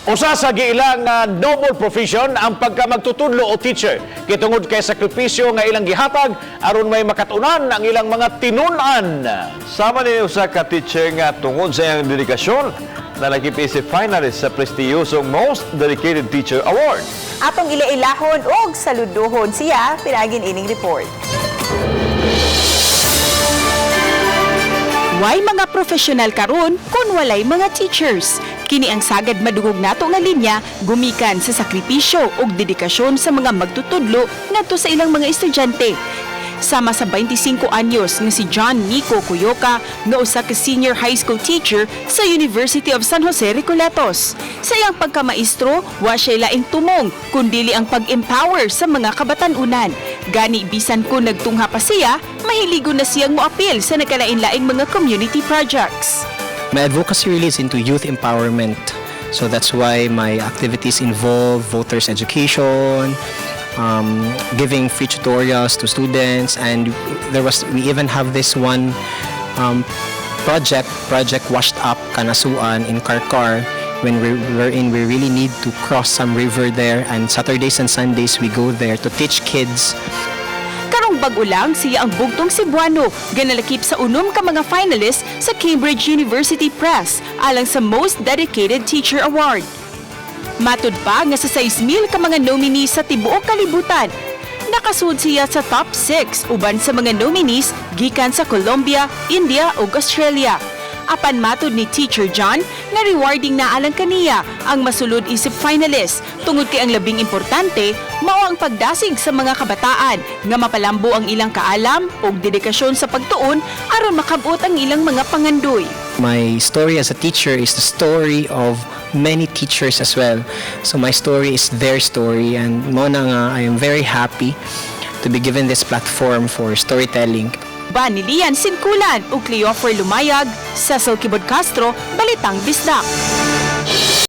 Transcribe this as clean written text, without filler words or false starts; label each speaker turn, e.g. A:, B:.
A: Usa sa giilang noble profession ang pagkamagtutudlo o teacher. Kitungod kay sakripisyo nga ilang gihatag aron may makatunan ang ilang mga tinun-an.
B: Sama ni usa ka teacher nga tungod sa iyang dedikasyon na nagipisi finalist sa prestiyosong Most Dedicated Teacher Award.
C: Atong ilailahon og saluduhon siya pinagin ining report.
D: Way mga profesional karon kun walay mga teachers. Kini ang sagad madugog nato nga linya gumikan sa sakripisyo ug dedikasyon sa mga magtutudlo ngadto sa ilang mga estudyante. Sama sa 25 anyos nga si John Nico Cuyoca nga usa ka senior high school teacher sa University of San Jose, Recoletos. Sa iyang pagkamaestro, wa siya laing tumong kundili ang pag-empower sa mga kabatanunan. Gani bisan ko nagtungha pa siya, mahiligo na siyang moapil sa nagkalain-laing mga community projects.
E: My advocacy really is into youth empowerment. So that's why my activities involve voters education, giving free tutorials to students, and we even have this one project Washed Up Kanasuan in Karkar, when we really need to cross some river there, and Saturdays and Sundays we go there to teach kids.
D: Karong bag-o lang siya ang bugtong Cebuano, ganalakip sa unom ka mga finalists sa Cambridge University Press alang sa Most Dedicated Teacher Award. Matud pa nga sa 6,000 ka mga nominees sa tibuok kalibutan. Nakasud siya sa top 6 uban sa mga nominees gikan sa Colombia, India ug Australia. Apan matud ni Teacher John na rewarding na alang kaniya ang masulod isip finalist tungod kay ang labing importante mao ang pagdasig sa mga kabataan nga mapalambo ang ilang kaalam ug dedikasyon sa pagtuon aron makabot ang ilang mga pangandoy.
E: My story as a teacher is the story of many teachers as well. So my story is their story, and mo na nga I am very happy to be given this platform for storytelling.
D: Ni Lian Sinkulan ug Cleofer Lumayag, Cecil Kibod Castro, Balitang Bisdak.